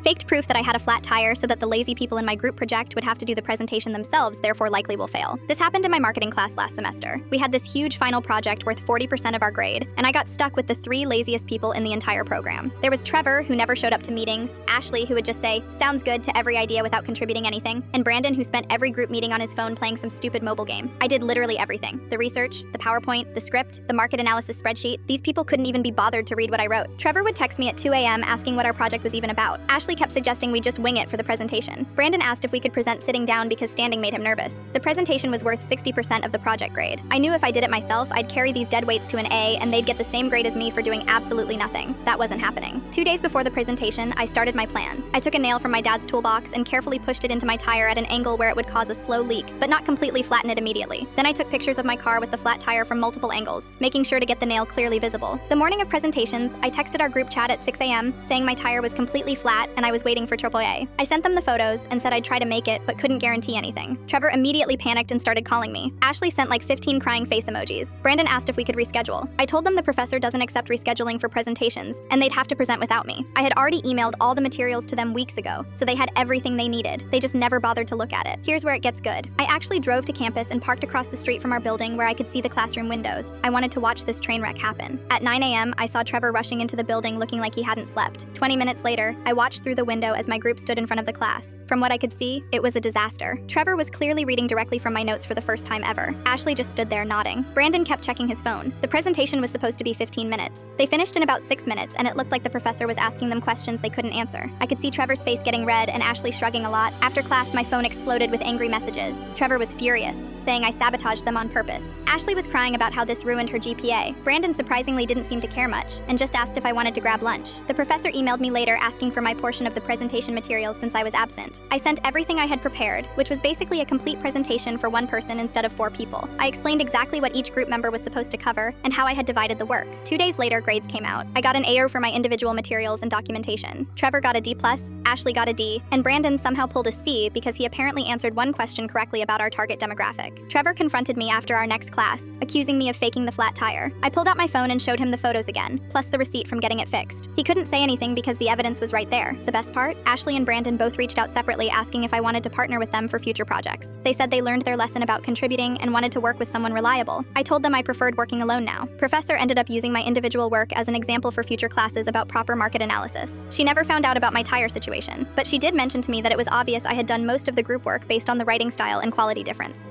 faked proof that I had a flat tire so that the lazy people in my group project would have to do the presentation themselves, therefore likely will fail. This happened in my marketing class last semester. We had this huge final project worth 40% of our grade, and I got stuck with the 3 laziest people in the entire program. There was Trevor, who never showed up to meetings, Ashley, who would just say, "Sounds good" to every idea without contributing anything, and Brandon, who spent every group meeting on his phone playing some stupid mobile game. I did literally everything. The research, the PowerPoint, the script, the market analysis spreadsheet. These people couldn't even be bothered to read what I wrote. Trevor would text me at 2 a.m. asking what our project was even about. Ashley kept suggesting we just wing it for the presentation. Brandon asked if we could present sitting down because standing made him nervous. The presentation was worth 60% of the project grade. I knew if I did it myself, I'd carry these dead weights to an A and they'd get the same grade as me for doing absolutely nothing. That wasn't happening. 2 days before the presentation, I started my plan. I took a nail from my dad's toolbox and carefully pushed it into my tire at an angle where it would cause a slow leak, but not completely flatten it immediately. Then I took pictures of my car with the flat tire from multiple angles, making sure to get the nail clearly visible. The morning of presentations, I texted our group chat at 6 a.m. saying my tire was completely flat and I was waiting for AAA. I sent them the photos and said I'd try to make it, but couldn't guarantee anything. Trevor immediately panicked and started calling me. Ashley sent like 15 crying face emojis. Brandon asked if we could reschedule. I told them the professor doesn't accept rescheduling for presentations, and they'd have to present without me. I had already emailed all the materials to them weeks ago, so they had everything they needed. They just never bothered to look at it. Here's where it gets good. I actually drove to campus and parked across the street from our building where I could see the classroom windows. I wanted to watch this train wreck happen. At 9 a.m., I saw Trevor rushing into the building looking like he hadn't slept. 20 minutes later, I watched through the window as my group stood in front of the class. From what I could see, it was a disaster. Trevor was clearly reading directly from my notes for the first time ever. Ashley just stood there nodding. Brandon kept checking his phone. The presentation was supposed to be 15 minutes. They finished in about 6 minutes, and it looked like the professor was asking them questions they couldn't answer. I could see Trevor's face getting red and Ashley shrugging a lot. After class, my phone exploded with angry messages. Trevor was furious, saying I sabotaged them on purpose. Ashley was crying about how this ruined her GPA. Brandon surprisingly didn't seem to care much, and just asked if I wanted to grab lunch. The professor emailed me later asking for my portion of the presentation materials since I was absent. I sent everything I had prepared, which was basically a complete presentation for one person instead of 4 people. I explained exactly what each group member was supposed to cover and how I had divided the work. 2 days later, grades came out. I got an A for my individual materials and documentation. Trevor got a D+, Ashley got a D, and Brandon somehow pulled a C because he apparently answered one question correctly about our target demographic. Trevor confronted me after our next class, accusing me of faking the flat tire. I pulled out my phone and showed him the photos again, plus the receipt from getting it fixed. He couldn't say anything because the evidence was right there. The best part? Ashley and Brandon both reached out separately asking if I wanted to partner with them for future projects. They said they learned their lesson about contributing and wanted to work with someone reliable. I told them I preferred working alone now. Professor ended up using my individual work as an example for future classes about proper market analysis. She never found out about my tire situation, but she did mention to me that it was obvious I had done most of the group work based on the writing style and quality difference.